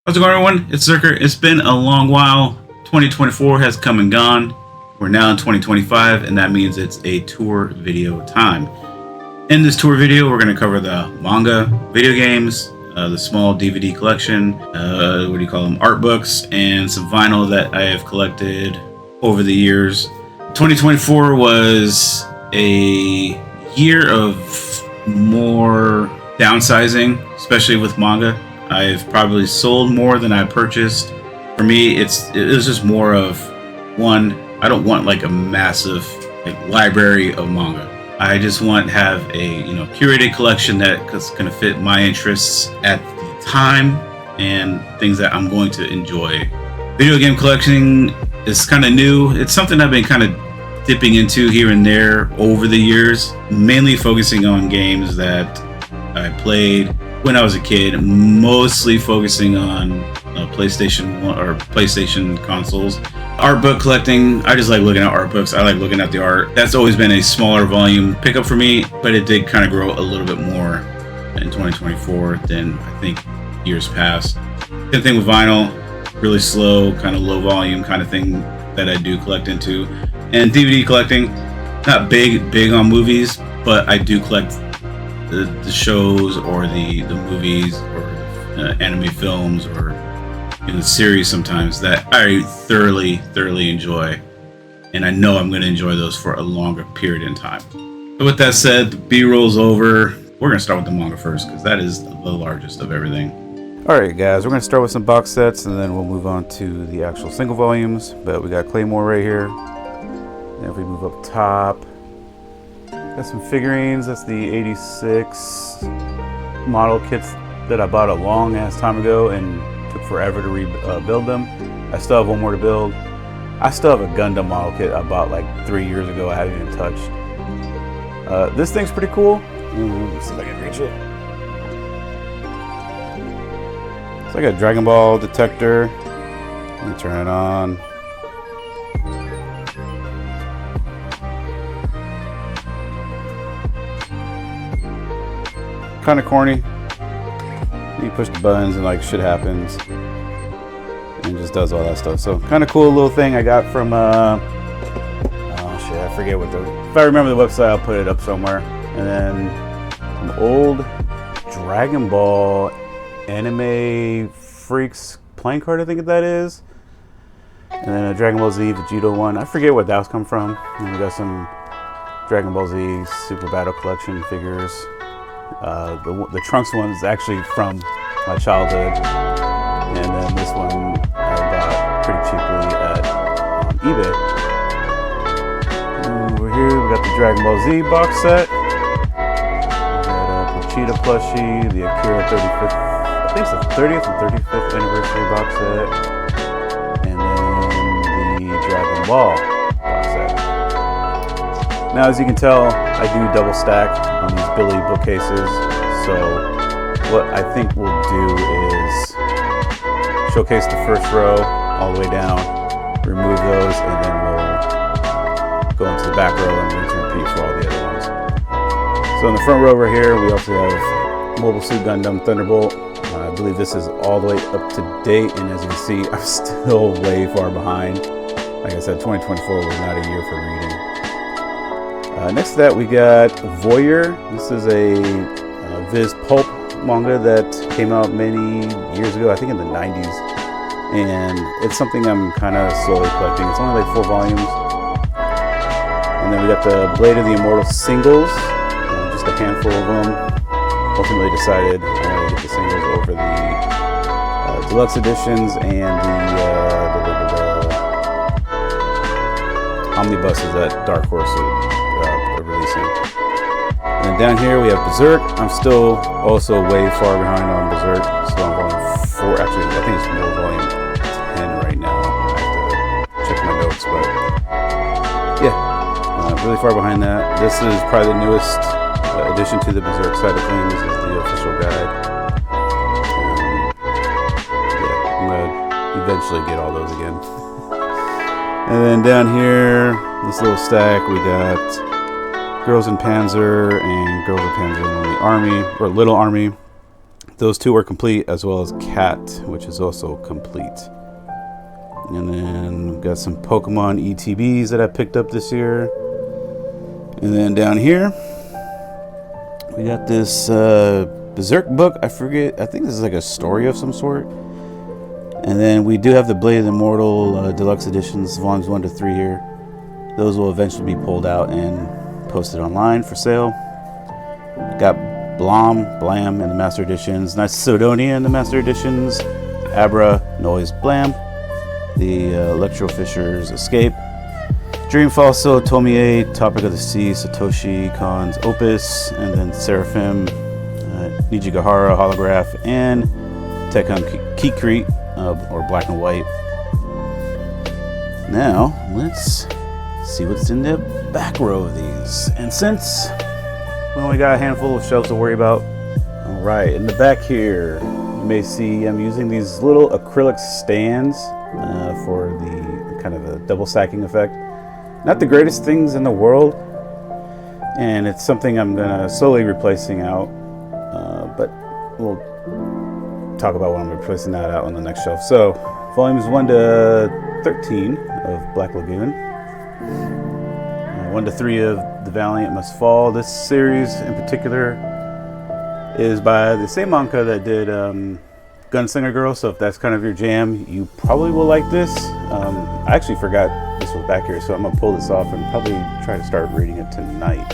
How's it going, everyone? It's Zerker. It's been a long while. 2024 has come and gone. We're now in 2025, and that means it's a tour video time. In this tour video, we're going to cover the manga, video games, the small DVD collection, art books, and some vinyl that I have collected over the years. 2024 was a year of more downsizing, especially with manga. I've probably sold more than I purchased. For me, it was just more of one. I don't want like a massive library of manga. I just want to have a curated collection that's going to fit my interests at the time and things that I'm going to enjoy. Video game collecting is kind of new. It's something I've been kind of dipping into here and there over the years, mainly focusing on games that I played when I was a kid, mostly focusing on PlayStation 1 or PlayStation consoles. Art book collecting, I just like looking at art books. I like looking at the art. That's always been a smaller volume pickup for me, but it did kind of grow a little bit more in 2024 than I think years past. Same thing with vinyl, really slow, kind of low volume kind of thing that I do collect into. And DVD collecting, not big on movies, but I do collect the shows or the movies or anime films or in the series sometimes that I thoroughly enjoy, and I know I'm going to enjoy those for a longer period in time. So with that said, the B-roll's over. We're going to start with the manga first because that is the largest of everything. Alright guys, we're going to start with some box sets and then we'll move on to the actual single volumes. But we got Claymore right here. And if we move up top, got some figurines. That's the 86 model kits that I bought a long ass time ago and took forever to rebuild them. I still have one more to build. I still have a Gundam model kit I bought like 3 years ago. I haven't even touched. This thing's pretty cool. Let's see if I can reach it. It's like a Dragon Ball detector. Let me turn it on. Kind of corny. You push the buttons and like shit happens and it just does all that stuff. So kind of cool little thing I got from I forget what if I remember the website, I'll put it up somewhere. And then some old Dragon Ball anime freaks playing card, I think that is. And then a Dragon Ball Z Vegeta one. I forget what that's come from. And we got some Dragon Ball Z Super Battle Collection figures. The Trunks one is actually from my childhood, and then this one I bought pretty cheaply on eBay. Over here we got the Dragon Ball Z box set. We got a Pochita plushie, the Akira 35th, I think it's the 30th and 35th anniversary box set, and then the Dragon Ball box set. Now, as you can tell, I do double stack on these Billy bookcases, so what I think we'll do is showcase the first row all the way down, remove those, and then we'll go into the back row and rinse and repeat for all the other ones. So in the front row right here, we also have Mobile Suit Gundam Thunderbolt. I believe this is all the way up to date, and as you can see, I'm still way far behind. Like I said, 2024 was not a year for reading. Next to that, we got Voyeur. This is a Viz Pulp manga that came out many years ago, I think in the 90s. And it's something I'm kind of slowly collecting. It's only like 4 volumes. And then we got the Blade of the Immortal singles, just a handful of them. Ultimately decided I wanted to get the singles over the deluxe editions and the omnibuses that Dark Horse are releasing. And then down here we have Berserk. I'm still also way far behind on Berserk. Still on volume 4. Actually, I think it's more volume 10 right now. I have to check my notes, but yeah, really far behind that. This is probably the newest addition to the Berserk side of things. This is the official guide. Yeah, I'm gonna eventually get all those again. And then down here, this little stack, we got Girls in Panzer and Girls in Panzer Lonely Army, or Little Army. Those two are complete, as well as Cat, which is also complete. And then we've got some Pokemon ETBs that I picked up this year. And then down here, we got this Berserk book. I forget. I think this is like a story of some sort. And then we do have the Blade of the Immortal Deluxe Editions, volumes 1 to 3 here. Those will eventually be pulled out and posted online for sale. Got Blam in the Master Editions, Nice Sidonia in the Master Editions, Abra, Noise, Blam, the Electro Fisher's Escape, Dreamfall, So, Tomie, Topic of the Sea, Satoshi Kon's Opus, and then Seraphim, Nijigahara Holograph, and Tekken Kikri, or Black and White. Now, let's see what's in the back row of these. And since we only got a handful of shelves to worry about, all right, in the back here, you may see I'm using these little acrylic stands for the kind of a double stacking effect. Not the greatest things in the world, and it's something I'm gonna slowly replacing out, but we'll talk about when I'm replacing that out on the next shelf. So, volumes 1 to 13 of Black Lagoon, 1 to 3 of The Valiant Must Fall. This series in particular is by the same manga that did Gunslinger Girl, so if that's kind of your jam, you probably will like this. I actually forgot this was back here, so I'm gonna pull this off and probably try to start reading it tonight.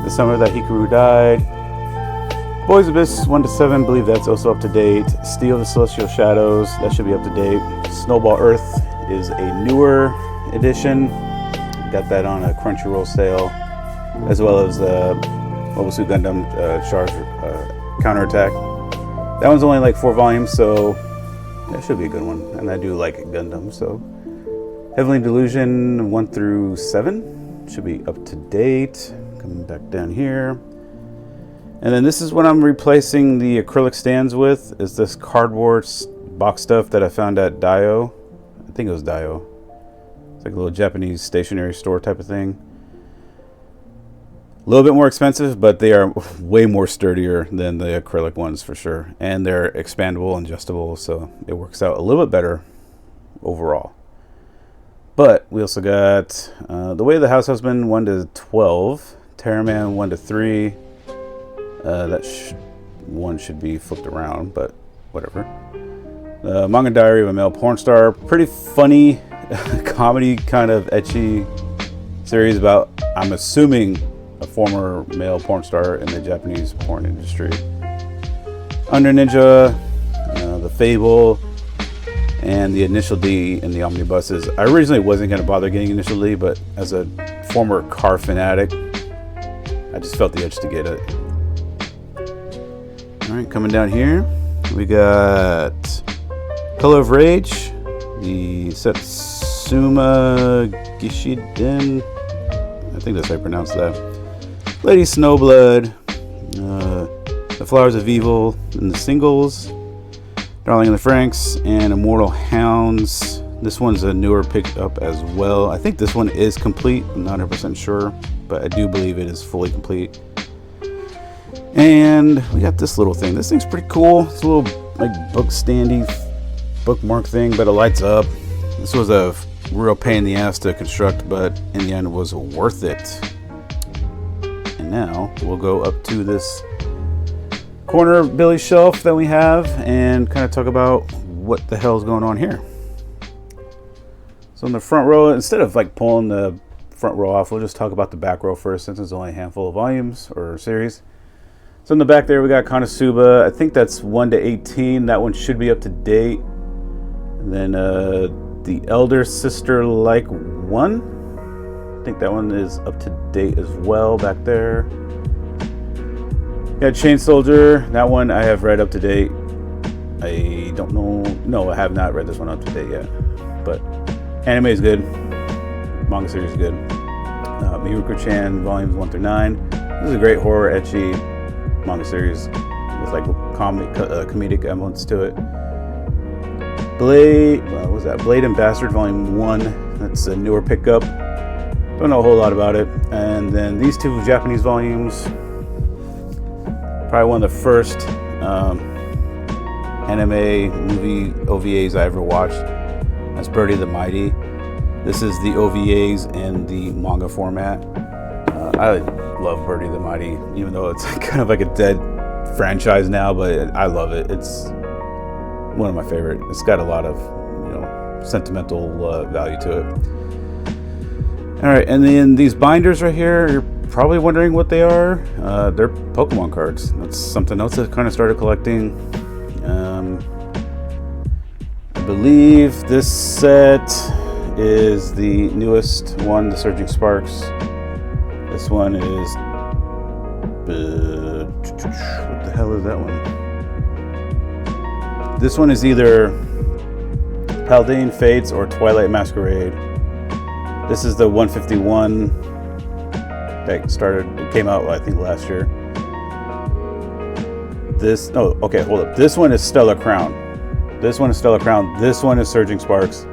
The Summer That Hikaru Died, Boys Abyss 1 to 7, believe that's also up to date. Steel the Celestial Shadows, that should be up to date. Snowball Earth is a newer edition. Got that on a Crunchyroll sale, as well as Mobile Suit Gundam Charge Counterattack. That one's only like 4 volumes, so that should be a good one. And I do like Gundam, so. Heavenly Delusion 1 through 7 should be up to date. Coming back down here. And then this is what I'm replacing the acrylic stands with, is this cardboard box stuff that I found at Dio. I think it was Dio. It's like a little Japanese stationery store type of thing. A little bit more expensive, but they are way more sturdier than the acrylic ones for sure. And they're expandable and adjustable, so it works out a little bit better overall. But we also got The Way of the House Husband 1 to 12, Terraman 1 to 3. That one should be flipped around, but whatever. Manga Diary of a Male Porn Star. Pretty funny comedy, kind of ecchi series about, I'm assuming, a former male porn star in the Japanese porn industry. Under Ninja, The Fable, and the Initial D in the omnibuses. I originally wasn't going to bother getting Initial D, but as a former car fanatic, I just felt the itch to get it. Alright, coming down here, we got Color of Rage, the Satsuma Gishiden, I think that's how I pronounce that. Lady Snowblood, The Flowers of Evil in the singles, Darling in the Franxx, and Immortal Hounds. This one's a newer pickup as well. I think this one is complete. I'm not 100% sure, but I do believe it is fully complete. And we got this little thing. This thing's pretty cool. It's a little like book standy bookmark thing, but it lights up. This was a real pain in the ass to construct, but in the end it was worth it. And now we'll go up to this corner of Billy's shelf that we have and kind of talk about what the hell is going on here. So in the front row, instead of like pulling the front row off, we'll just talk about the back row first, since it's only a handful of volumes or series. So in the back there, we got Konosuba. I think that's 1 to 18. That one should be up to date. And then the Elder Sister Like 1. I think that one is up to date as well back there. Got Chain Soldier. That one I have read up to date. I don't know. No, I have not read this one up to date yet. But anime is good. Manga series is good. Miruko-chan volumes 1 through 9. This is a great horror ecchi manga series with like comedic elements to it. Blade, what was that? Blade and Bastard Volume 1. That's a newer pickup. Don't know a whole lot about it. And then these two Japanese volumes. Probably one of the first anime movie OVAs I ever watched. That's Birdie the Mighty. This is the OVAs in the manga format. I love Birdie the Mighty, even though it's kind of like a dead franchise now, but I love it. It's one of my favorite. It's got a lot of, sentimental value to it. All right, and then these binders right here, you're probably wondering what they are. They're Pokemon cards. That's something else I kind of started collecting. I believe this set is the newest one, the Surging Sparks. This one is what the hell is that one? This one is either Paldean Fates or Twilight Masquerade. This is the 151 that came out I think last year. Hold up. This one is Stellar Crown. This one is Surging Sparks.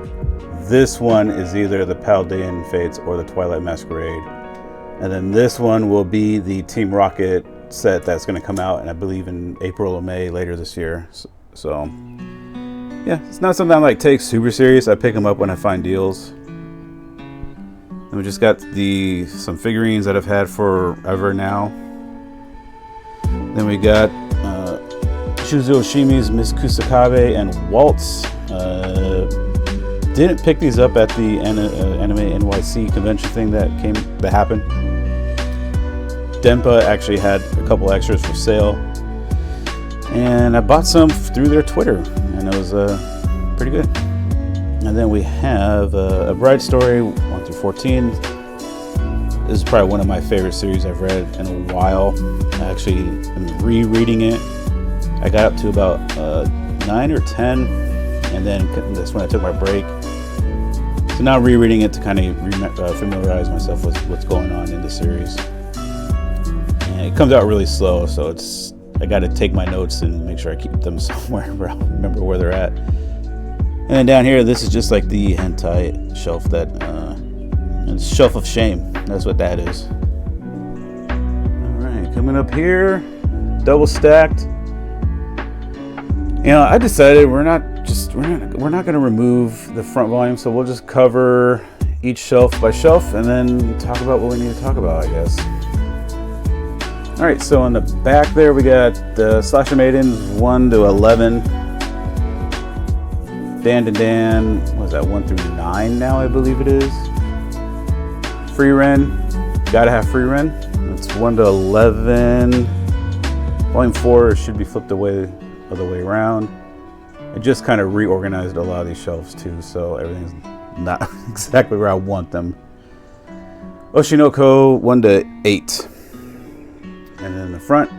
This one is either the Paldean Fates or the Twilight Masquerade. And then this one will be the Team Rocket set that's going to come out, and I believe in April or May later this year. So yeah, it's not something I like take super serious. I pick them up when I find deals. And we just got some figurines that I've had forever now. Then we got Shuzo Oshimi's Miss Kusakabe and Waltz. Didn't pick these up at the Anime NYC convention thing that happened. Dempa actually had a couple extras for sale, and I bought some through their Twitter, and it was pretty good. And then we have A Bride Story 1 through 14. This is probably one of my favorite series I've read in a while. I actually am rereading it. I got up to about 9 or 10, and then that's when I took my break. So now rereading it to kind of familiarize myself with what's going on in the series. And it comes out really slow, so I got to take my notes and make sure I keep them somewhere where I'll remember where they're at. And then down here, this is just like the hentai shelf it's Shelf of Shame. That's what that is. All right, coming up here, double stacked. I decided we're not going to remove the front volume, so we'll just cover each shelf by shelf and then talk about what we need to talk about, I guess. All right, so on the back there, we got the Slasher Maidens 1 to 11. Dan to Dan, what is that, 1 through 9 now, I believe it is. Free Ren, gotta have Free Ren. That's 1 to 11. Volume 4 should be flipped away other way around. I just kind of reorganized a lot of these shelves too, so everything's not exactly where I want them. Oshinoko 1 to 8. And then the front,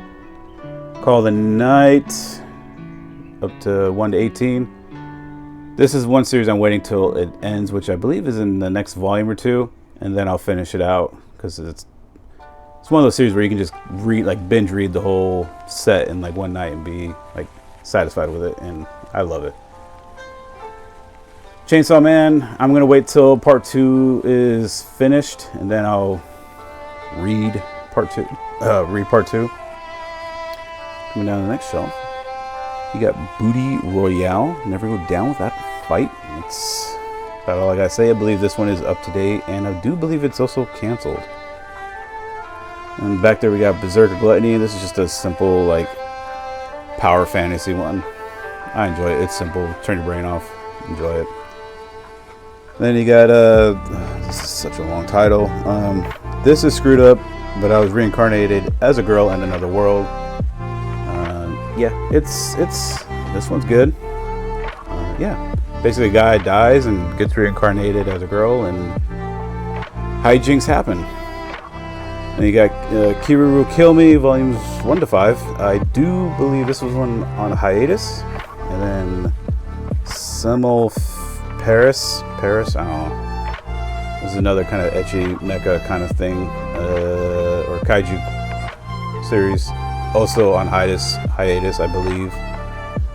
Call the Night up to 1 to 18. This is one series I'm waiting till it ends, which I believe is in the next volume or two, and then I'll finish it out, because it's one of those series where you can just binge read the whole set in like one night and be like satisfied with it, and I love it. Chainsaw Man, I'm gonna wait till part 2 is finished, and then I'll read part 2. Coming down the next shelf, you got Booty Royale. Never go down with that fight. That's about all I gotta say. I believe this one is up to date, and I do believe it's also canceled. And back there we got Berserker Gluttony. This is just a simple like power fantasy one. I enjoy it. It's simple. Turn your brain off. Enjoy it. Then you got this is such a long title. This is screwed up, but I was reincarnated as a girl in another world. Yeah, it's this one's good. Yeah, basically a guy dies and gets reincarnated as a girl, and hijinks happen. And you got Kiruru Kill Me volumes 1 to 5. I do believe this was one on a hiatus. And then Semel Paris, I don't know. This is another kind of ecchi mecha kind of thing, or kaiju series, also on hiatus, I believe.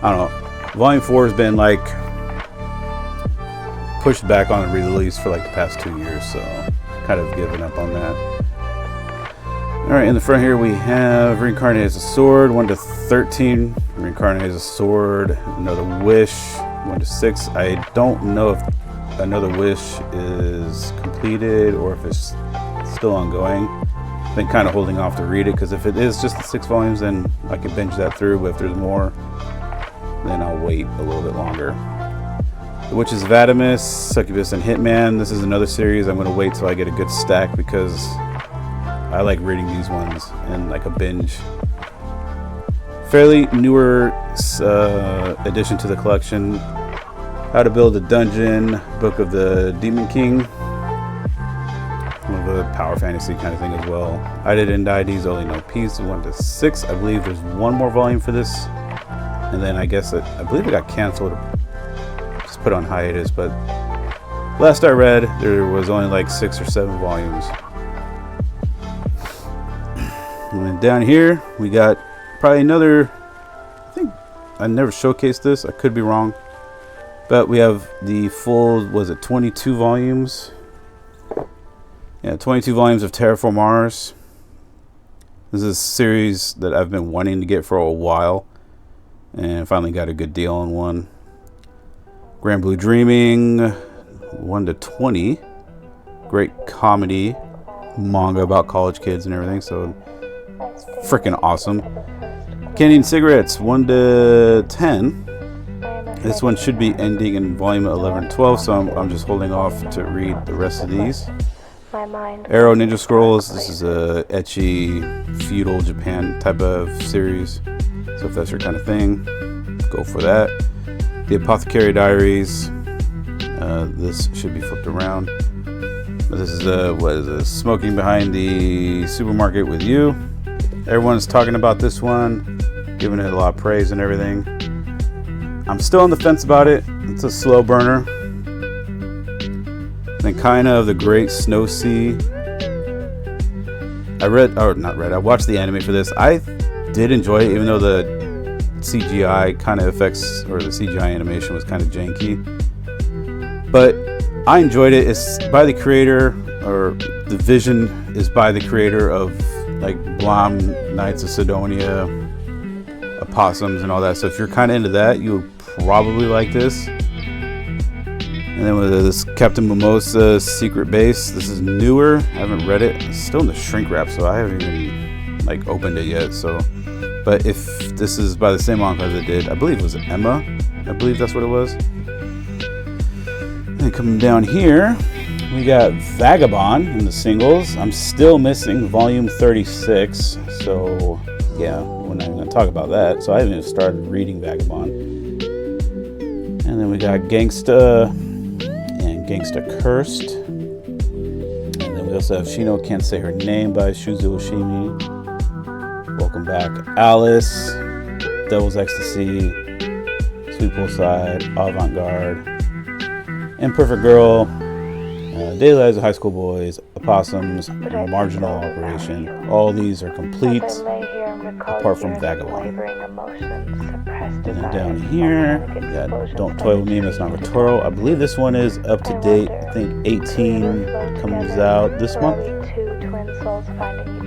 I don't know. Volume 4 has been like pushed back on release for like the past 2 years, so kind of given up on that. Alright, in the front here we have Reincarnate as a Sword, 1 to 13. Reincarnate as a Sword, Another Wish, 1 to 6. I don't know if Another Wish is completed or if it's still ongoing. I've been kind of holding off to read it because if it is just the 6 volumes, then I can binge that through. But if there's more, then I'll wait a little bit longer. The Witches of Adamus, Succubus, and Hitman. This is another series. I'm going to wait till I get a good stack because I like reading these ones in like a binge. Fairly newer addition to the collection. How to Build a Dungeon, Book of the Demon King. One of a power fantasy kind of thing as well. I Didn't Die, D's Only No Peace, 1 to 6. I believe there's one more volume for this. And then I guess I believe it got canceled. Just put on hiatus, but last I read, there was only like 6 or 7 volumes. And then down here, we got probably another, I think I never showcased this, I could be wrong. But we have the full, was it 22 volumes? Yeah, 22 volumes of Terraform Mars. This is a series that I've been wanting to get for a while. And finally got a good deal on one. Grand Blue Dreaming, 1 to 20. Great comedy manga about college kids and everything, so freaking awesome. Candy and Cigarettes, 1 to 10. This one should be ending in volume 11 and 12, so I'm just holding off to read the rest of these. Arrow Ninja Scrolls, this is a ecchi feudal Japan type of series, so if that's your kind of thing, go for that. The Apothecary Diaries, this should be flipped around. This is what is this? Smoking Behind the Supermarket with You. Everyone's talking about this one, giving it a lot of praise and everything. I'm still on the fence about it. It's a slow burner. Then kind of The Great Snow Sea. I watched the anime for this. I did enjoy it, even though the CGI kind of effects, or the CGI animation was kind of janky. But I enjoyed it. It's by the creator, or the vision is by the creator of like Blom, Knights of Sidonia, Opossums, and all that. So if you're kind of into that, you would probably like this. And then with this Captain Mimosa Secret Base, this is newer. I haven't read it. It's still in the shrink wrap, so I haven't even like opened it yet. So, but if this is by the same manga that did, I believe it was Emma. I believe that's what it was. And coming down here, we got Vagabond in the singles. I'm still missing volume 36, so yeah, we're not going to talk about that. So I haven't even started reading Vagabond. And then we got Gangsta and Gangsta Cursed. And then we also have Shino Can't Say Her Name by Shuzo Oshimi. Welcome Back Alice, Devil's Ecstasy, Sweet Poolside, Avant-Garde, Imperfect Girl, Daily Lives of High School Boys, Opossums, Marginal Operation. All these are complete, apart from Vagabond. And then down here, we got Don't Toy With Me, Miss Non-Toro. I believe this one is up to date. I think 18 comes out this month.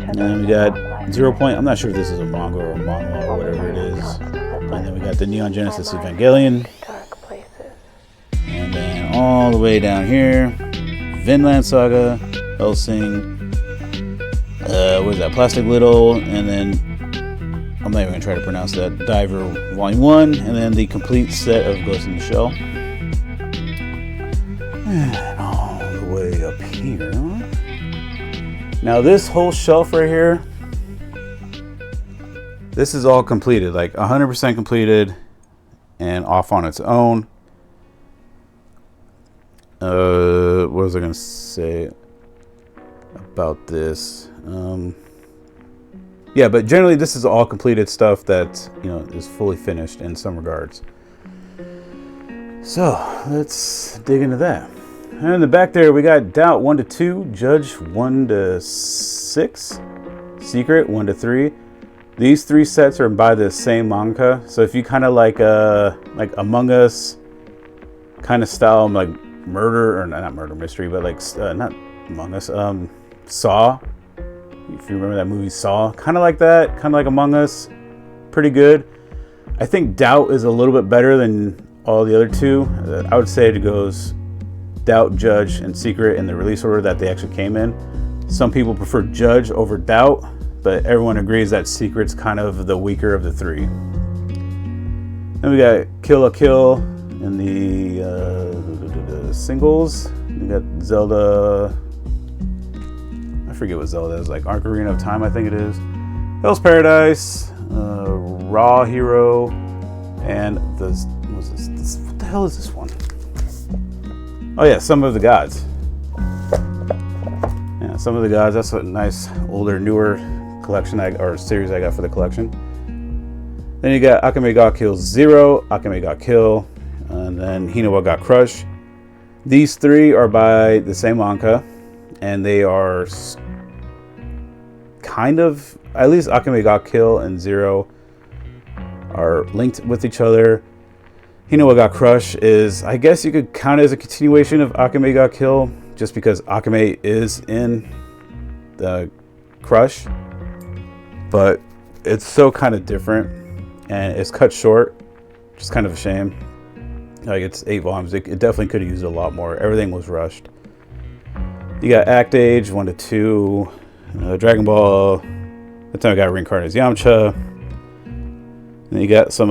And then we got 0 Point. I'm not sure if this is a manga or a manga or whatever it is. And then we got the Neon Genesis Evangelion. And then all the way down here, Vinland Saga, Hellsing, what is that, Plastic Little, and then, I'm not even going to try to pronounce that, Diver Volume 1, and then the complete set of Ghost in the Shell. And all the way up here. Now this whole shelf right here, this is all completed, like 100% completed and off on its own. What was I going to say about this? Yeah, but generally this is all completed stuff that, you know, is fully finished in some regards. So let's dig into that. And in the back there, we got Doubt 1 to 2, Judge 1 to 6, Secret 1 to 3. These 3 sets are by the same manga. So if you kind of like Among Us kind of style, like murder, or not murder mystery, but like not Among Us, Saw, if you remember that movie Saw, kind of like that, kind of like Among Us. Pretty good. I think Doubt is a little bit better than all the other two. I would say it goes Doubt, Judge, and Secret in the release order that they actually came in. Some people prefer Judge over Doubt, but everyone agrees that Secret's kind of the weaker of the three. Then we got Kill la Kill in the singles. We got Zelda. I forget what Zelda is, like Ocarina of Time, I think it is. Hell's Paradise, Raw Hero, and what the hell is this one? Oh yeah, Some of the Gods. Yeah, Some of the Gods. That's a nice older, newer collection or series I got for the collection. Then you got Akame ga Kill 0, Akame ga Kill, and then Hinawa ga Crush. These three are by the same manga, and they are kind of, at least Akame ga Kill and 0 are linked with each other. Hinawa ga Crush is, I guess you could count it as a continuation of Akame ga Kill, just because Akame is in the Crush, but it's so kind of different. And it's cut short, just kind of a shame. Like, it's 8 volumes. It definitely could have used a lot more. Everything was rushed. You got Act Age 1 to 2, Dragon Ball. That time I got reincarnated as Yamcha. And you got some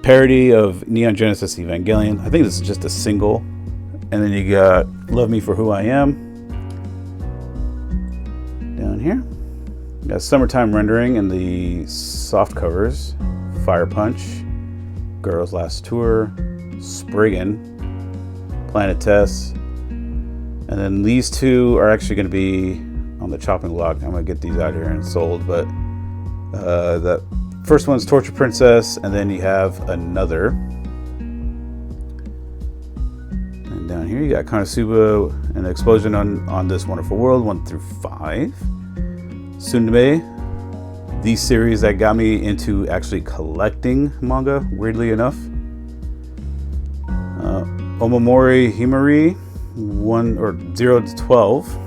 parody of Neon Genesis Evangelion. I think this is just a single. And then you got Love Me for Who I Am down here. You got Summertime Rendering in the soft covers. Fire Punch, Girls Last Tour, Spriggan, Planet Test. And then these two are actually going to be on the chopping block. I'm going to get these out here and sold. But the first one's Torture Princess, and then you have Another. And down here you got Konosuba and Explosion on This Wonderful World, 1 through 5. Tsunade, the series that got me into actually collecting manga, weirdly enough. Omamori Himari, 0 to 12.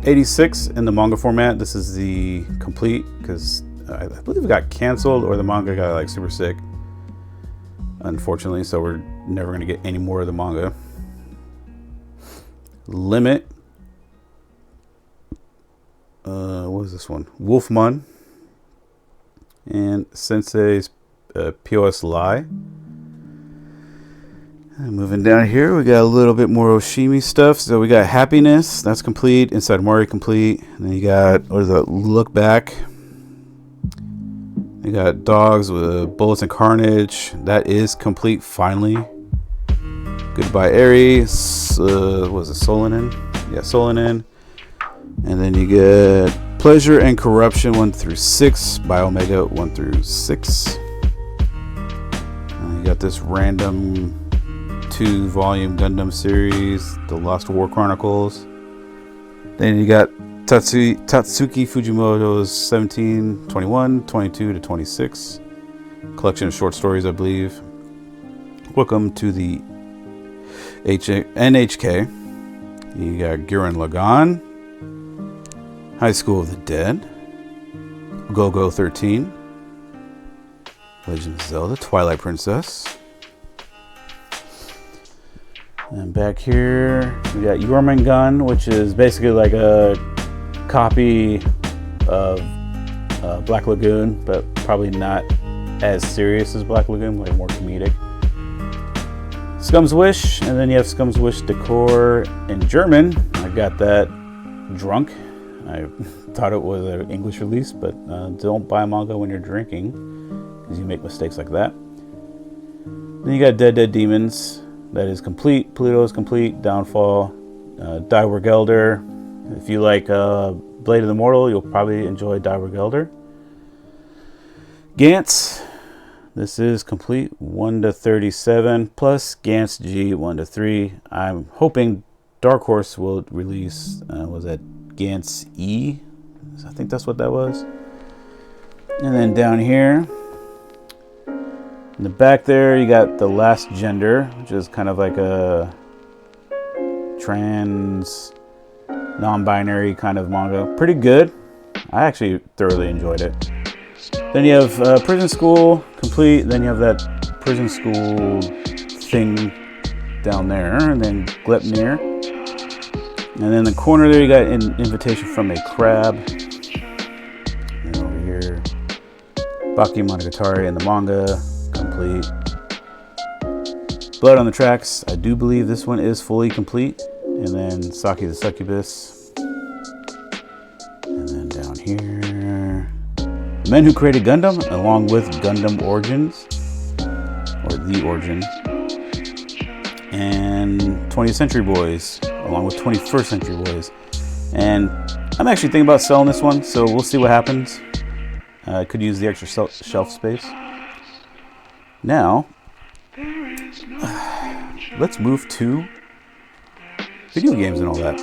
86 in the manga format. This is the complete, because I believe it got canceled or the manga got like super sick, unfortunately, so we're never going to get any more of the manga. Limit. What is this one? Wolfman and Sensei's POS Lie. And moving down here, we got a little bit more Oshimi stuff. So we got Happiness, that's complete. Inside Mori complete. And then you got, what is that? Look Back. You got Dogs with Bullets and Carnage. That is complete finally. Goodbye Eri. What was it? Solanin? Yeah, Solanin. And then you get Pleasure and Corruption 1 through 6 by Omega 1 through 6. And you got this random 2-volume Gundam series, The Lost War Chronicles. Then you got Tatsuki Fujimoto's 17, 21, 22 to 26. Collection of short stories, I believe. Welcome to the NHK. You got Gurren Lagann. High School of the Dead, Go-Go 13, Legend of Zelda, Twilight Princess. And back here, we got Jormungand, which is basically like a copy of Black Lagoon, but probably not as serious as Black Lagoon, like more comedic. Scum's Wish, and then you have Scum's Wish Decor in German. I got that drunk. I thought it was an English release, but don't buy manga when you're drinking, because you make mistakes like that. Then you got Dead Dead Demons. That is complete. Pluto is complete. Downfall. Daiwer Gelder. If you like Blade of the Mortal, you'll probably enjoy Daiwer Gelder. Gantz. This is complete. 1 to 37, plus Gantz G 1 to 3. I'm hoping Dark Horse will release, was that Gantz E? I think that's what that was. And then down here, in the back there, you got The Last Gender, which is kind of like a trans non-binary kind of manga. Pretty good. I actually thoroughly enjoyed it. Then you have Prison School complete. Then you have that Prison School thing down there, and then Glepnir. And then in the corner there, you got an invitation from a crab. And over here, Baki Monogatari and the manga complete. Blood on the Tracks. I do believe this one is fully complete. And then Saki the Succubus. And then down here, The Men Who Created Gundam, along with Gundam Origins, or The Origin. And 20th Century Boys, along with 21st Century Boys. And I'm actually thinking about selling this one, so we'll see what happens. I could use the extra shelf space. Now, let's move to video games and all that.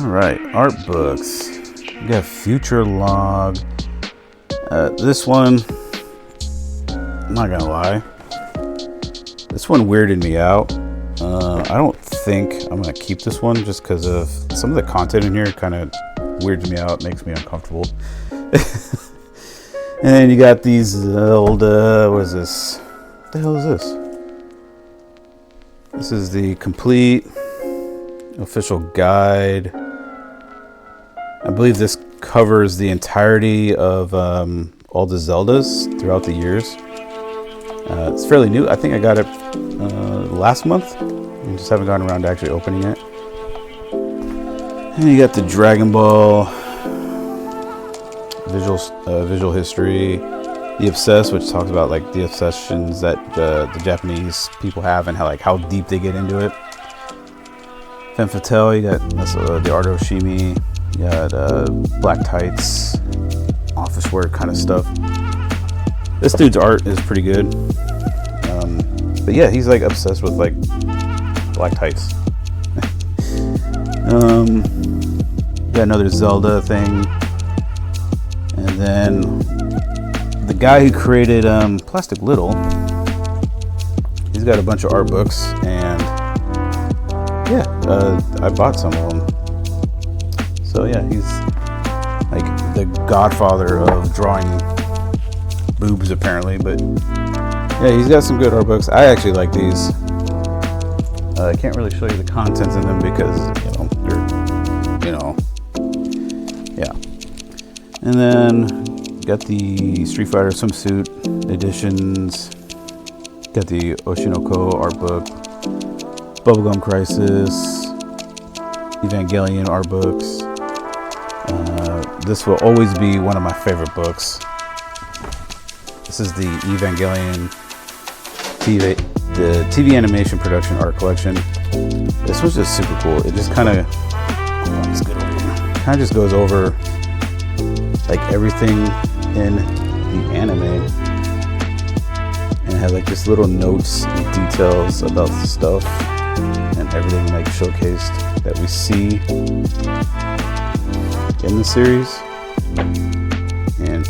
Alright, art books. We got Future Log. This one, I'm not gonna lie, this one weirded me out. I don't think I'm gonna keep this one just because of some of the content in here kind of weirds me out, makes me uncomfortable. And then you got these old, what is this? What the hell is this? This is the complete official guide. I believe this covers the entirety of all the Zeldas throughout the years. It's fairly new. I think I got it last month. I just haven't gotten around to actually opening it. And you got the Dragon Ball visual history, the Obsessed, which talks about like the obsessions that the Japanese people have and how deep they get into it. Femme Fatale, you got the Art of Oshimi, you got Black Tights, office work kind of stuff. This dude's art is pretty good. But yeah, he's like obsessed with like Black Tights. Got another Zelda thing. And then the guy who created Plastic Little, he's got a bunch of art books, and yeah, I bought some of them. So yeah, he's like the godfather of drawing boobs apparently, but yeah, he's got some good art books. I actually like these. I can't really show you the contents in them because yeah. And then got the Street Fighter swimsuit editions. Got the Oshinoko art book, Bubblegum Crisis, Evangelion art books. This will always be one of my favorite books. This is the Evangelion the TV animation production art collection. This was just super cool. It just kind of just goes over like everything in the anime, and it has like just little notes and details about the stuff and everything like showcased that we see in the series. And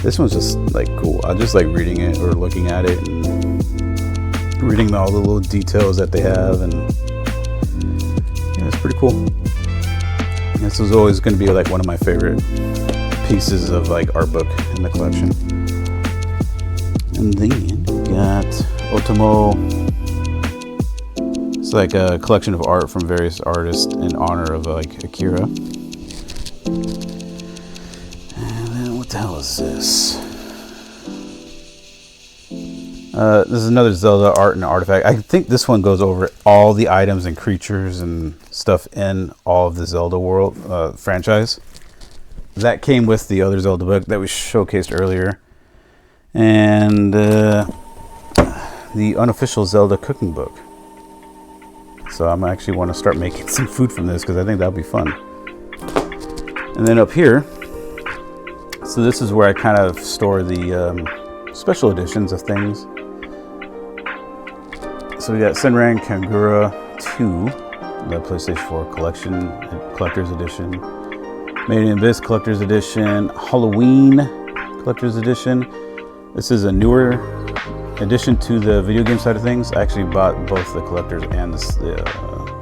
this one's just like cool. I just like reading it or looking at it and reading all the little details that they have, and yeah, it's pretty cool. This is always going to be like one of my favorite pieces of like art book in the collection. And then got Otomo. It's like a collection of art from various artists in honor of like Akira. And then what the hell is this? This is another Zelda art and artifact. I think this one goes over all the items and creatures and stuff in all of the Zelda world franchise. That came with the other Zelda book that we showcased earlier. And the unofficial Zelda cooking book. So I'm actually want to start making some food from this because I think that'll be fun. And then up here, so this is where I kind of store the special editions of things. So we got Senran Kagura 2, the PlayStation 4 Collector's Edition, Made in Abyss Collector's Edition, Halloween Collector's Edition. This is a newer addition to the video game side of things. I actually bought both the collector's and the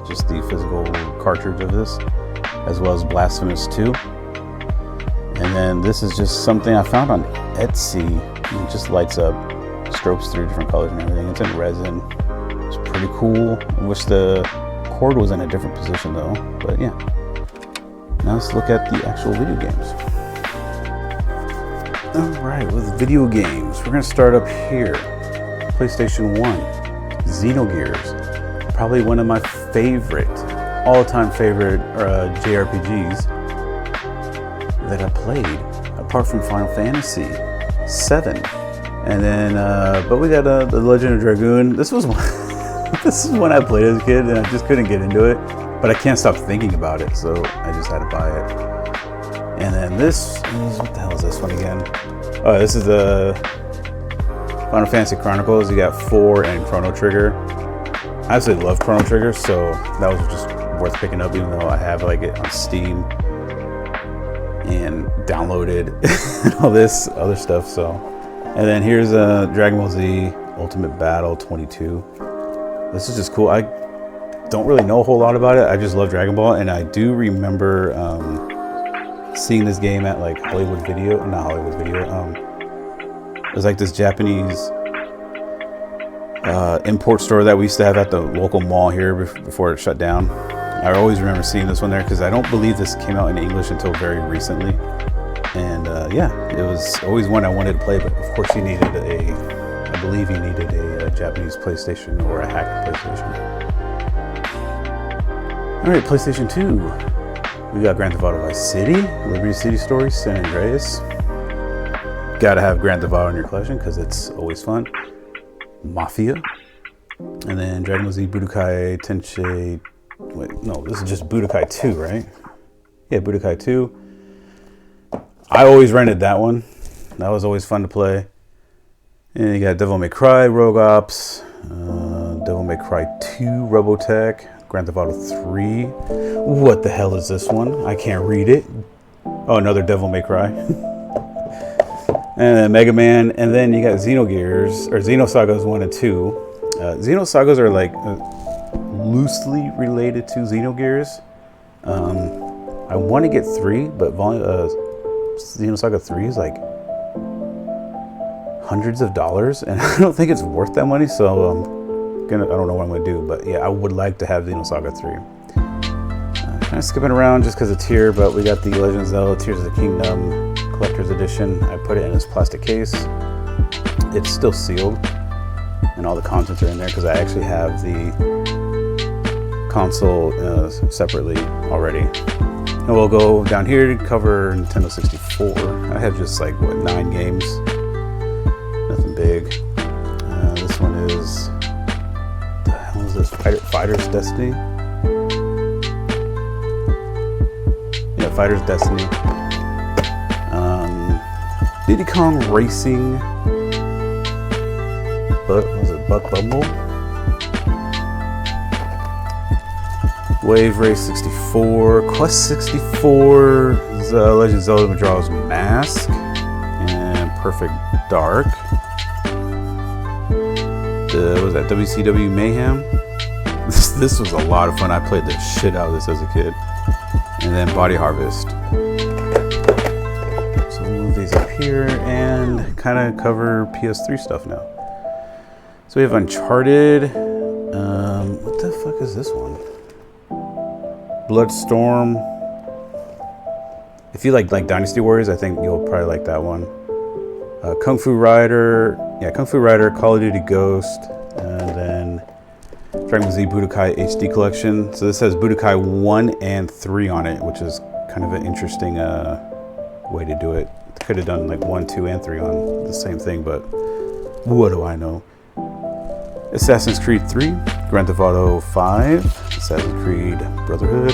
just the physical cartridge of this, as well as Blasphemous 2. And then this is just something I found on Etsy. It just lights up, strobes through different colors and everything. It's in resin. It's pretty cool. I wish the cord was in a different position though, but yeah. Now let's look at the actual video games. Alright, with video games, we're gonna start up here. PlayStation 1, Xenogears. Probably one of my favorite, all-time favorite JRPGs that I played, apart from Final Fantasy 7. And then, but we got The Legend of Dragoon. This was one, this is one I played as a kid, and I just couldn't get into it. But I can't stop thinking about it, so I just had to buy it. And then this is, what the hell is this one again? Oh, this is the Final Fantasy Chronicles. You got 4 and Chrono Trigger. I absolutely love Chrono Trigger, so that was just worth picking up, even though I have like it on Steam and downloaded and all this other stuff. So, and then here's Dragon Ball Z Ultimate Battle 22. This is just cool. I don't really know a whole lot about it. I just love Dragon Ball, and I do remember seeing this game at like Hollywood Video. It was like this Japanese import store that we used to have at the local mall here before it shut down. I always remember seeing this one there because I don't believe this came out in English until very recently. And yeah, it was always one I wanted to play, but of course you needed I believe you needed a Japanese PlayStation or a hacked PlayStation. Alright, PlayStation 2. We got Grand Theft Auto Vice City, Liberty City Story, San Andreas. Gotta have Grand Theft Auto in your collection because it's always fun. Mafia. And then Dragon Ball Z Budokai Tenkaichi. Wait, no, this is just Budokai 2, right? Yeah, Budokai 2. I always rented that one. That was always fun to play. And you got Devil May Cry, Rogue Ops, Devil May Cry 2, Robotech, Grand Theft Auto 3. What the hell is this one? I can't read it. Oh, another Devil May Cry. And then Mega Man. And then you got Xenogears, or Xenosagas 1 and 2. Xenosagas are like loosely related to Xenogears. I want to get 3, but Xenosaga 3 is like hundreds of dollars, and I don't think it's worth that money, so I don't know what I'm gonna do, but yeah, I would like to have Xenosaga 3. Kind of skipping around just because it's here, but we got the Legend of Zelda Tears of the Kingdom Collector's Edition. I put it in this plastic case. It's still sealed, and all the contents are in there because I actually have the console separately already. And we'll go down here to cover Nintendo 64. I have just like, what, 9 games? Nothing big. This one is, what the hell is this? Fighter's Destiny? Yeah, Fighter's Destiny. Diddy Kong Racing. But was it Buck Bumble? Wave Race 64, Quest 64, Legend of Zelda Majora's Mask, and Perfect Dark. What was that, WCW Mayhem? This was a lot of fun. I played the shit out of this as a kid. And then Body Harvest. So we'll move these up here and kind of cover PS3 stuff now. So we have Uncharted. What the fuck is this one? Bloodstorm. If you like Dynasty Warriors, I think you'll probably like that one. Kung Fu Rider, Call of Duty Ghost, and then Dragon Ball Z Budokai HD Collection. So this has Budokai 1 and 3 on it, which is kind of an interesting way to do it. Could have done like 1, 2, and 3 on the same thing, but what do I know? Assassin's Creed 3, Grand Theft Auto 5, Assassin's Creed Brotherhood,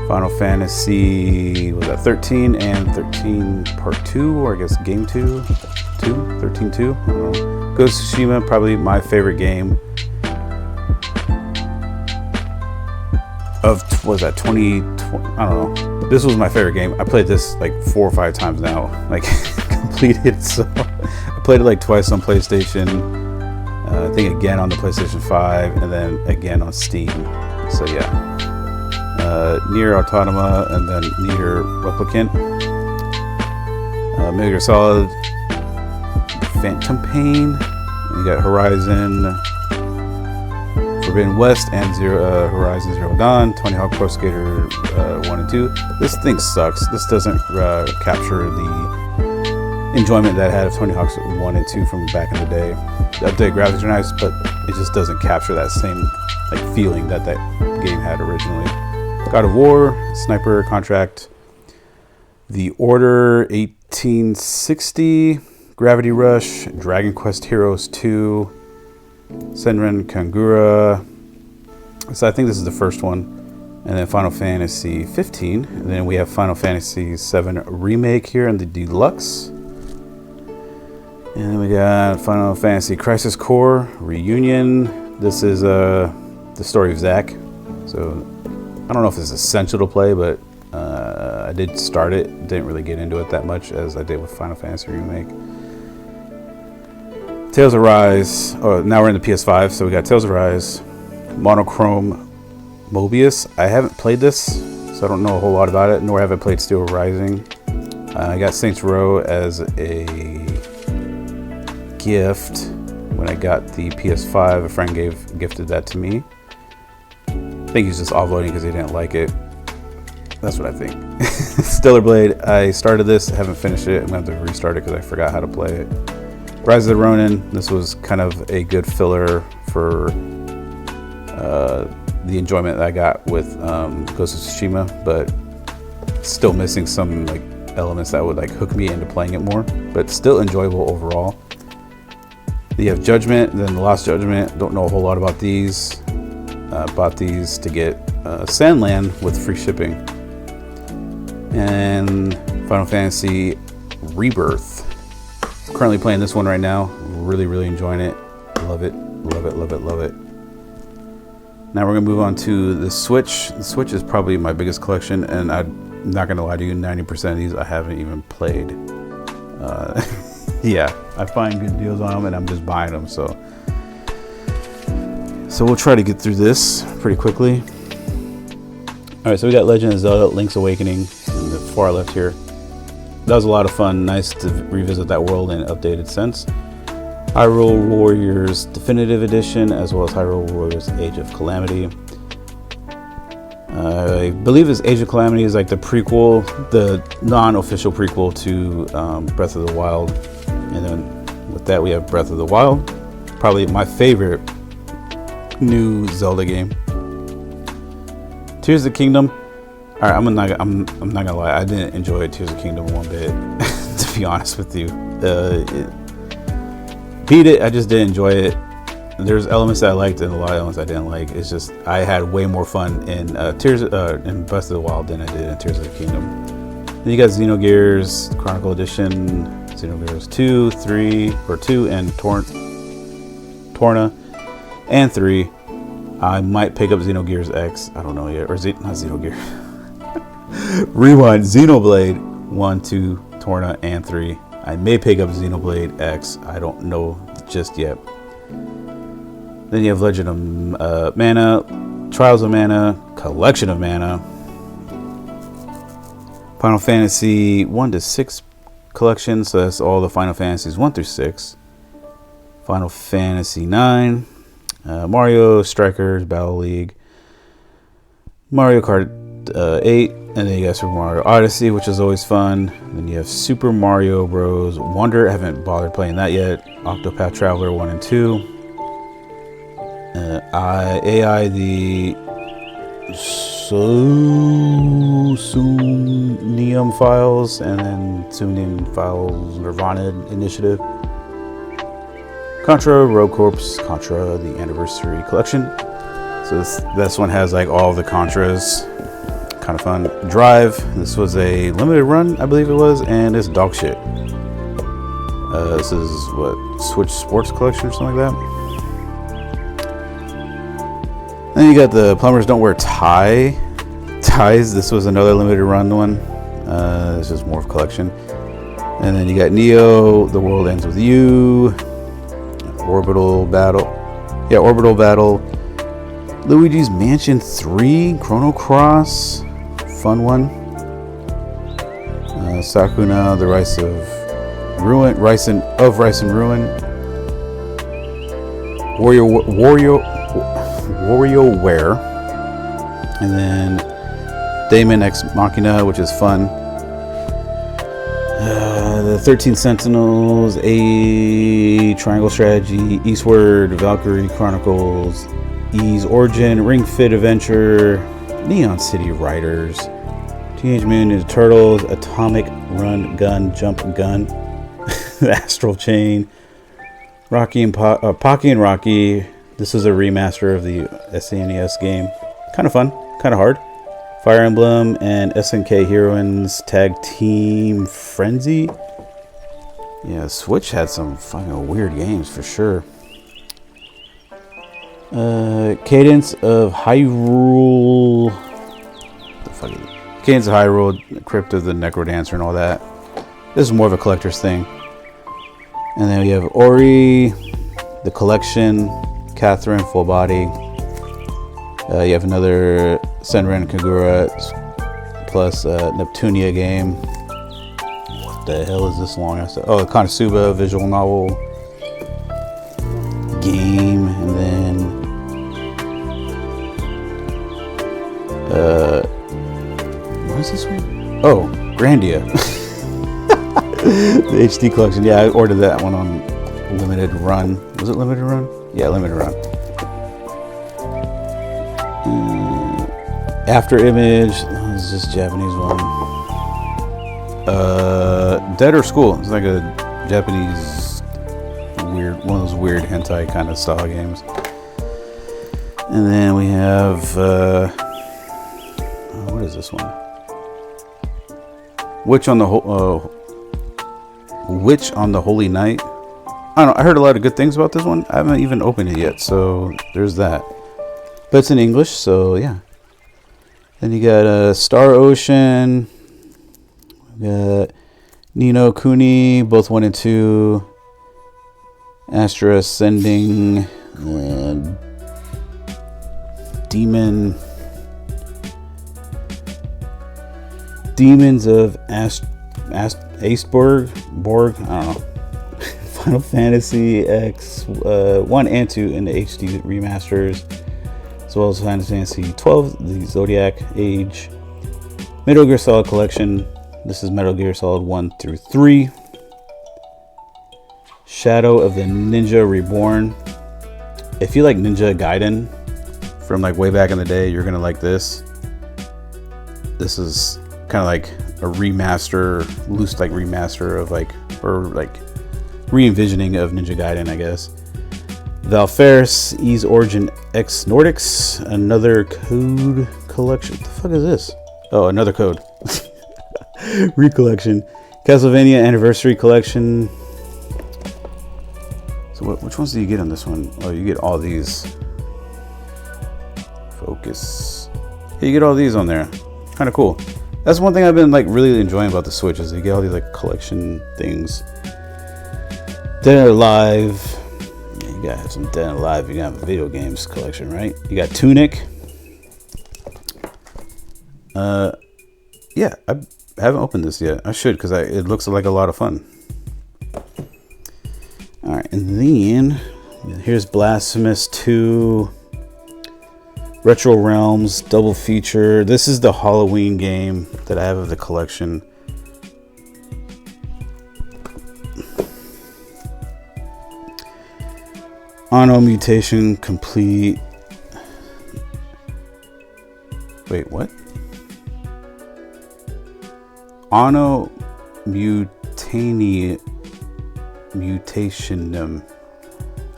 Final Fantasy, was that 13 and 13 Part 2, or I guess Game 2, 13 2, I don't know. Ghost of Tsushima, probably my favorite game of, was that 2020, I don't know. This was my favorite game. I played this like 4 or 5 times now, like completed, so I played it like twice on PlayStation. I think again on the PlayStation 5, and then again on Steam. So yeah, Nier Automata and then Nier Replicant, Metal Gear Solid, Phantom Pain. You got Horizon Forbidden West and Horizon Zero Dawn, Tony Hawk Pro Skater 1 and 2. This thing sucks. This doesn't capture the enjoyment that I had of Tony Hawk's 1 and 2 from back in the day. The updated graphics are nice, but it just doesn't capture that same feeling that game had originally. God of War, Sniper Contract, The Order 1860, Gravity Rush, Dragon Quest Heroes 2, Senran Kagura. So I think this is the first one. And then Final Fantasy 15. And then we have Final Fantasy 7 Remake here in the Deluxe. And then we got Final Fantasy Crisis Core Reunion. This is the story of Zack. So I don't know if it's essential to play, but I did start it. Didn't really get into it that much as I did with Final Fantasy Remake. Tales of Rise. Oh, now we're in the PS5, so we got Tales of Rise, Monochrome Mobius. I haven't played this, so I don't know a whole lot about it, nor have I played Steel Rising. I got Saints Row as a gift when I got the PS5. A friend gifted that to me. I think he's just offloading because he didn't like it. That's what I think. Stellar Blade. I started this, haven't finished it. I'm going to have to restart it because I forgot how to play it. Rise of the Ronin. This was kind of a good filler for the enjoyment that I got with Ghost of Tsushima, but still missing some elements that would hook me into playing it more, but still enjoyable overall. You have Judgment, then The Lost Judgment. Don't know a whole lot about these. Bought these to get Sandland with free shipping. And Final Fantasy Rebirth. Currently playing this one right now. Really enjoying it. Love it. Now we're going to move on to the Switch. The Switch is probably my biggest collection, and I'm not going to lie to you, 90% of these I haven't even played. Yeah, I find good deals on them, and I'm just buying them. So we'll try to get through this pretty quickly. All right, so we got Legend of Zelda: Link's Awakening in the far left here. That was a lot of fun. Nice to revisit that world in an updated sense. Hyrule Warriors Definitive Edition, as well as Hyrule Warriors Age of Calamity. I believe this Age of Calamity is the prequel, the non-official prequel to Breath of the Wild. And then with that, we have Breath of the Wild, probably my favorite new Zelda game. Tears of the Kingdom. All right, I'm not gonna lie, I didn't enjoy Tears of the Kingdom one bit, to be honest with you. Beat it, I just didn't enjoy it. There's elements that I liked and a lot of elements I didn't like. It's just I had way more fun in in Breath of the Wild than I did in Tears of the Kingdom. Then you got Xenogears Chronicle Edition, Xenogears 2, 3, or 2, and Torna, and 3. I might pick up Xenogears X. I don't know yet, or not Xenogears. Rewind. Xenoblade 1, 2, Torna, and 3. I may pick up Xenoblade X. I don't know just yet. Then you have Legend of Mana, Trials of Mana, Collection of Mana, Final Fantasy 1 to 6 collection. So that's all the Final Fantasies 1 through 6. Final Fantasy 9, Mario Strikers Battle League, Mario Kart 8, and then you got Super Mario Odyssey, which is always fun. Then you have Super Mario Bros. Wonder. I haven't bothered playing that yet. Octopath Traveler 1 and 2. AI the Sunium Files, and then Sunium Files Nirvana Initiative. Contra Rogue Corps Contra the Anniversary Collection. So this one has all the Contras. Kind of fun. Drive. This was a limited run, I believe it was, and it's dog shit. This is what, Switch Sports Collection or something like that. Then you got the Plumbers Don't Wear Ties. This was another limited run one. This is more of collection. And then you got Neo, The World Ends With You, Orbital Battle. Yeah, Orbital Battle. Luigi's Mansion 3, Chrono Cross, fun one. Sakuna, the Rice and Ruin. WarioWare, and then Daemon Ex Machina, which is fun. The 13 Sentinels, A Triangle Strategy, Eastward, Valkyrie Chronicles, Ys Origin, Ring Fit Adventure, Neon City Riders, Teenage Mutant Ninja Turtles, Atomic Run Gun Jump Gun, Astral Chain, Pocky and Rocky. This is a remaster of the SNES game. Kind of fun, kind of hard. Fire Emblem and SNK Heroines Tag Team Frenzy. Yeah, Switch had some fucking weird games for sure. Cadence of Hyrule. The fuck is it? Cadence of Hyrule, Crypt of the Necrodancer, and all that. This is more of a collector's thing. And then we have Ori, the collection, Catherine, full body. You have another Senran Kagura plus Neptunia game. What the hell is this long? Oh, Konosuba visual novel game, and then what is this one? Oh, Grandia. The HD collection. Yeah, I ordered that one on limited run. Was it limited run? Yeah, limited run. After Image. Oh, this is this Japanese one. Dead or School. It's like a Japanese weird, one of those weird hentai kind of style games. And then we have what is this one? Witch on the Holy Night. I don't know. I heard a lot of good things about this one. I haven't even opened it yet, so there's that. But it's in English, so yeah. Then you got Star Ocean. We got Nino Kuni, both 1 and 2. Astra Ascending. Demons of Aceborg. I don't know. Final Fantasy X 1 and 2 in the HD remasters, as well as Final Fantasy 12, the Zodiac Age, Metal Gear Solid Collection. This is Metal Gear Solid 1 through 3. Shadow of the Ninja Reborn. If you like Ninja Gaiden from like way back in the day, you're gonna like this. This is kind of like a remaster, loose like remaster of like, or like re-envisioning of Ninja Gaiden, I guess. Valfaris, Ys Origin X Nordics, another code collection. What the fuck is this? Oh, another code. Recollection. Castlevania Anniversary Collection. So which ones do you get on this one? Oh, you get all these. Focus. Yeah, you get all these on there. Kind of cool. That's one thing I've been like really enjoying about the Switch, is you get all these like collection things. Dead or Alive. Yeah, you gotta have some Dead or Alive. You gotta have a video games collection, right? You got Tunic. Yeah, I haven't opened this yet. I should, because it looks like a lot of fun. All right, and then here's Blasphemous 2. Retro Realms double feature. This is the Halloween game that I have of the collection. Anno Mutation Complete. Wait, what? Anno Mutationum.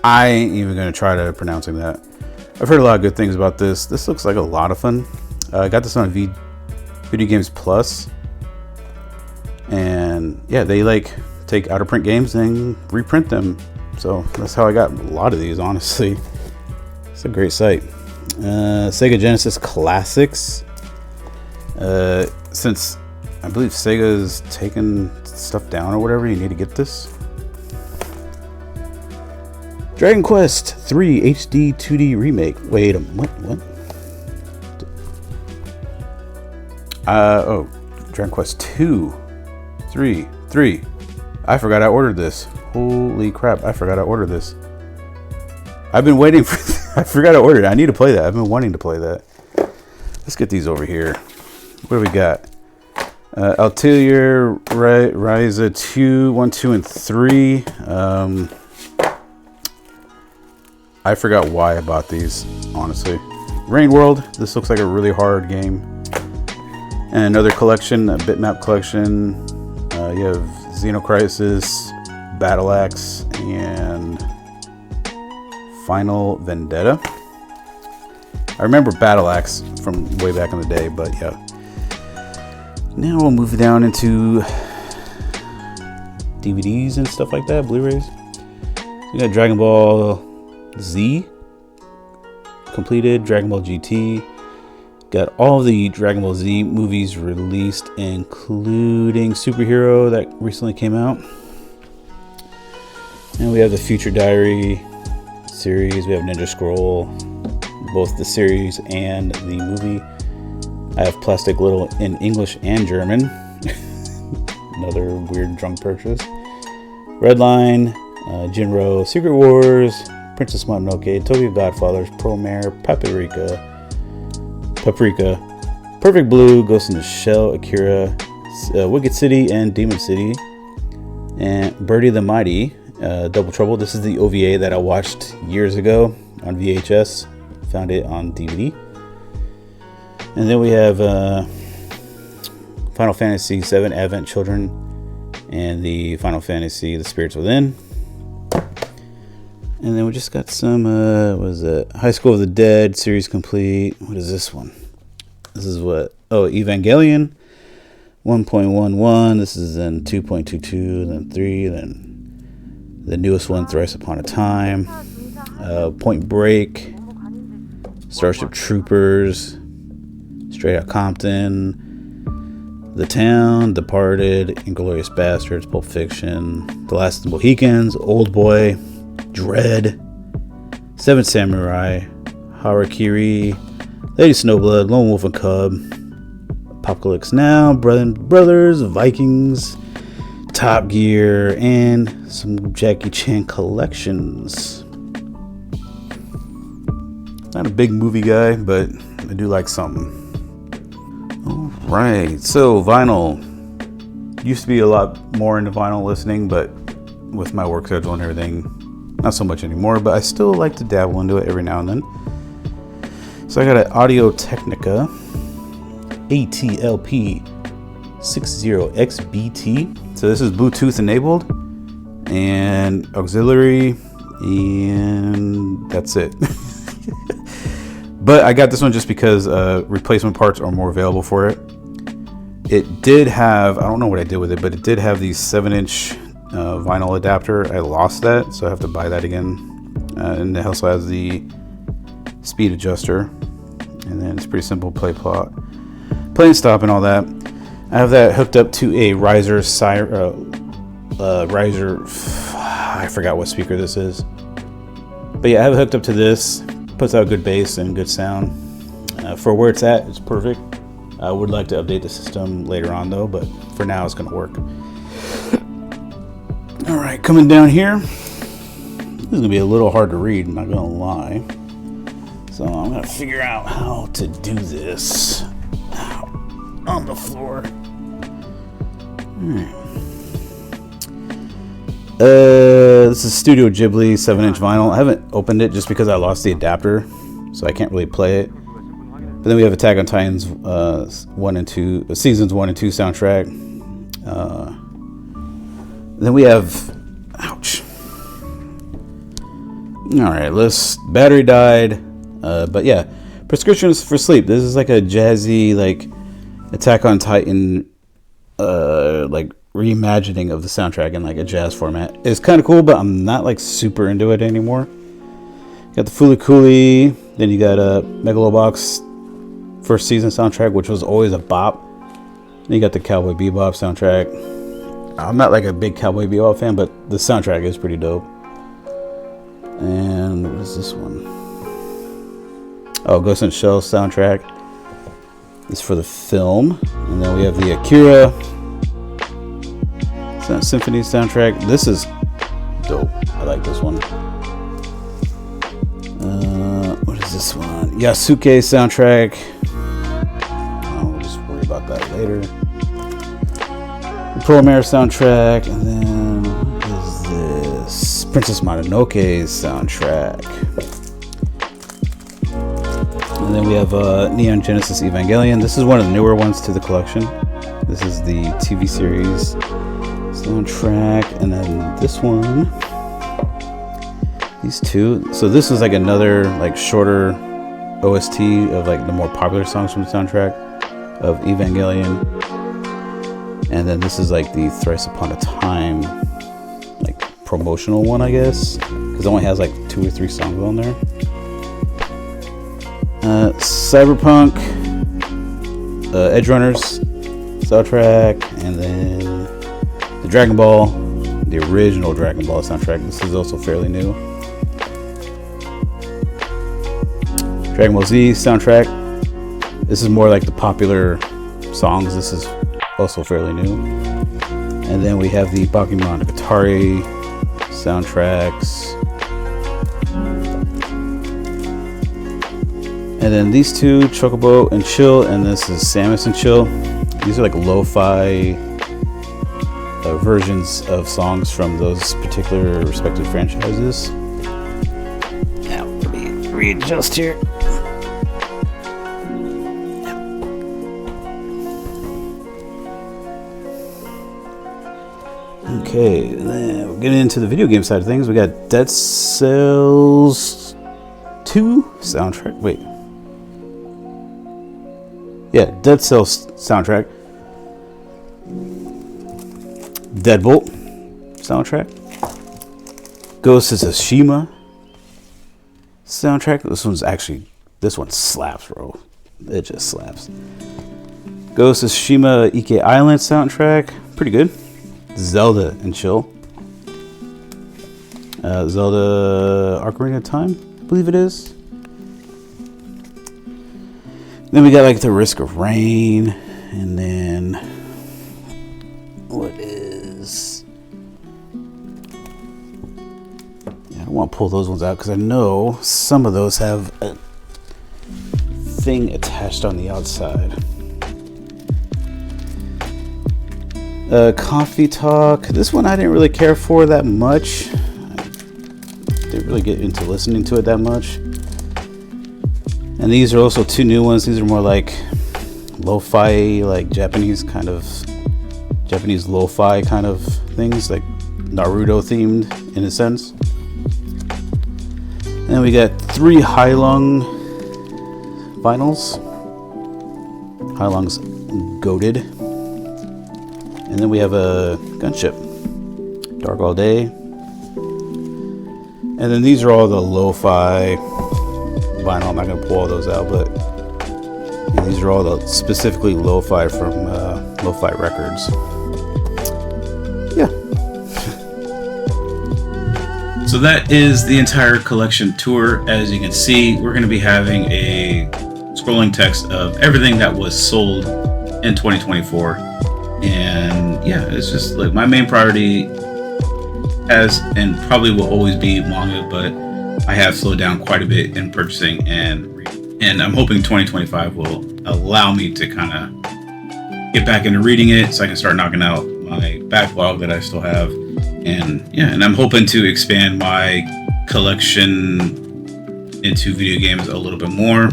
I ain't even gonna try to pronouncing that. I've heard a lot of good things about this. This looks like a lot of fun. I got this on Video Games Plus, and yeah, they like take out of print games and reprint them. So that's how I got a lot of these, honestly. It's a great site. Sega Genesis Classics. Since I believe Sega's taken stuff down or whatever, you need to get this. Dragon Quest 3 HD 2D remake. Wait a what? Oh, Dragon Quest 2, 3. I forgot I ordered this. Holy crap! I forgot I ordered this. I've been waiting for. I forgot I ordered it. I need to play that. I've been wanting to play that. Let's get these over here. What do we got? Altair, Ryza 2, 1, 2, and 3. I forgot why I bought these, honestly. Rain World. This looks like a really hard game. And another collection, a bitmap collection. You have Xenocrisis, Battle Axe, and Final Vendetta. I remember Battle Axe from way back in the day, but yeah. Now we'll move down into DVDs and stuff like that, Blu-rays. We got Dragon Ball Z completed, Dragon Ball GT. Got all the Dragon Ball Z movies released, including Superhero that recently came out. And we have the Future Diary series. We have Ninja Scroll, both the series and the movie. I have Plastic Little in English and German. Another weird drunk purchase. Redline, Jinro, Secret Wars, Princess Mononoke, Tokyo Godfathers, Pearl Mare, Paprika, Perfect Blue, Ghost in the Shell, Akira, Wicked City, and Demon City, and Birdie the Mighty, Double Trouble. This is the OVA that I watched years ago on VHS. Found it on DVD. And then we have Final Fantasy VII Advent Children and the Final Fantasy The Spirits Within. And then we just got some, what is it? High School of the Dead series complete. What is this one? This is what? Oh, Evangelion 1.11. This is in 2.22, then 3, then the newest one, Thrice Upon a Time. Point Break, Starship Troopers, Straight Outta Compton, The Town, Departed, Inglourious Bastards, Pulp Fiction, The Last of the Mohicans, Old Boy, Dread, Seven Samurai, Harakiri, Lady Snowblood, Lone Wolf and Cub, Apocalypse Now, Brothers, Vikings, Top Gear, and some Jackie Chan collections. Not a big movie guy, but I do like something. Alright, so vinyl. Used to be a lot more into vinyl listening, but with my work schedule and everything, not so much anymore, but I still like to dabble into it every now and then. So I got an Audio Technica ATLP 60XBT. So this is Bluetooth enabled and auxiliary, and that's it. But I got this one just because replacement parts are more available for it. It did have, I don't know what I did with it, but it did have the 7-inch vinyl adapter. I lost that, so I have to buy that again. And it also has the speed adjuster, and then it's pretty simple play and stop and all that. I have that hooked up to a riser. I forgot what speaker this is, but yeah, I have it hooked up to this. Puts out good bass and good sound. For where it's at, it's perfect. I would like to update the system later on though, but for now it's gonna work. All right, coming down here. This is gonna be a little hard to read, I'm not gonna lie. So I'm gonna figure out how to do this on the floor. This is Studio Ghibli 7-inch vinyl. I haven't opened it just because I lost the adapter, so I can't really play it. But then we have Attack on Titans 1 and 2, seasons 1 and 2 soundtrack. Then we have, ouch. All right, battery died. But yeah, Prescriptions for Sleep. This is like a jazzy, like Attack on Titan, like reimagining of the soundtrack in like a jazz format. It's kind of cool, but I'm not like super into it anymore. Got the Fooly Cooly, then you got a Megalobox first season soundtrack, which was always a bop. Then you got the Cowboy Bebop soundtrack. I'm not like a big Cowboy Bebop fan, but the soundtrack is pretty dope. And what is this one? Oh, Ghost in the Shell soundtrack. This is for the film. And then we have the Akira Symphony soundtrack. This is dope. I like this one. What is this one? Yasuke soundtrack. I'll just worry about that later. The Pearl Mare soundtrack. And then what is this? Princess Mononoke soundtrack. And then we have Neon Genesis Evangelion. This is one of the newer ones to the collection. This is the TV series soundtrack. And then this one. These two. So this is like another like shorter OST of like the more popular songs from the soundtrack of Evangelion. And then this is like the Thrice Upon a Time like promotional one, I guess, because it only has like 2 or 3 songs on there. Cyberpunk, Edge Runners soundtrack, and then the Dragon Ball, the original Dragon Ball soundtrack. This is also fairly new. Dragon Ball Z soundtrack. This is more like the popular songs. This is also fairly new. And then we have the Bakemonogatari soundtracks. And then these two, Chocobo and Chill, and this is Samus and Chill. These are like lo-fi versions of songs from those particular respective franchises. Now, let me readjust here. Okay, then we're getting into the video game side of things. We got Dead Cells 2 soundtrack. Wait. Yeah, Dead Cells soundtrack. Deadbolt soundtrack. Ghost of Tsushima soundtrack. This one slaps, bro. It just slaps. Ghost of Tsushima Ike Island soundtrack. Pretty good. Zelda and Chill. Zelda Ocarina of Time, I believe it is. Then we got like the Risk of Rain, and then what is? Yeah, I don't want to pull those ones out because I know some of those have a thing attached on the outside. Coffee Talk. This one I didn't really care for that much. I didn't really get into listening to it that much. And these are also 2 new ones. These are more like lo-fi, like Japanese lo-fi kind of things, like Naruto themed in a sense. And then we got 3 Hai-Long vinyls. Hai-Long's Goated. And then we have a Gunship, Dark All Day. And then these are all the lo-fi vinyl. I'm not going to pull all those out, but these are all the specifically lo-fi from Lo-Fi Records. Yeah. So that is the entire collection tour. As you can see, we're going to be having a scrolling text of everything that was sold in 2024. And yeah, it's just like my main priority has and probably will always be manga, but I have slowed down quite a bit in purchasing and I'm hoping 2025 will allow me to kind of get back into reading it so I can start knocking out my backlog that I still have. And yeah, and I'm hoping to expand my collection into video games a little bit more,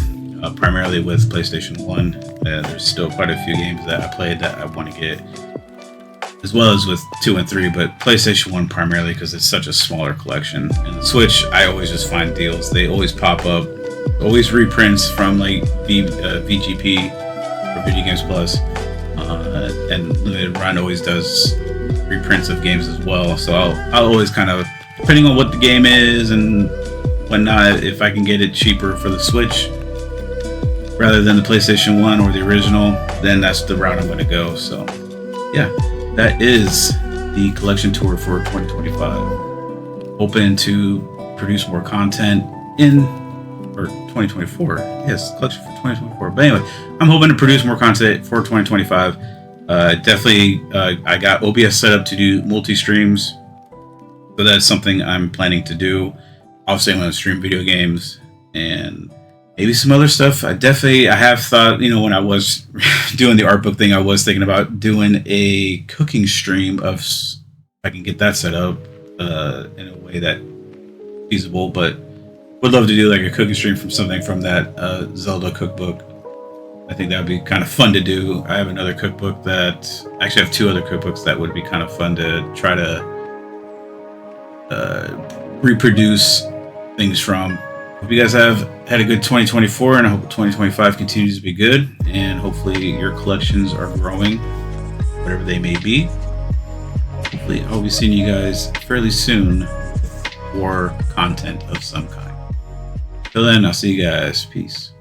primarily with PlayStation 1. There's still quite a few games that I played that I want to get, as well as with 2 and 3, but PlayStation 1 primarily because it's such a smaller collection. And the Switch, I always just find deals. They always pop up, always reprints from like VGP or Video Games Plus, and Limited Run always does reprints of games as well. So I'll always kind of, depending on what the game is and whatnot, if I can get it cheaper for the Switch rather than the PlayStation 1 or the original, then that's the route I'm going to go. So yeah, that is the collection tour for 2025. Open to produce more content in or 2024. Yes, collection for 2024. But anyway, I'm hoping to produce more content for 2025. Definitely, I got OBS set up to do multi-streams, so that's something I'm planning to do. Obviously, I'm going to stream video games and maybe some other stuff. I have thought, when I was doing the art book thing, I was thinking about doing a cooking stream of, if I can get that set up in a way that feasible, but would love to do like a cooking stream from something from that Zelda cookbook. I think that would be kind of fun to do. I have another cookbook I have two other cookbooks that would be kind of fun to try to reproduce things from. Hope you guys have had a good 2024, and I hope 2025 continues to be good, and hopefully your collections are growing, whatever they may be. Hopefully I'll be seeing you guys fairly soon for content of some kind. Till then, I'll see you guys. Peace.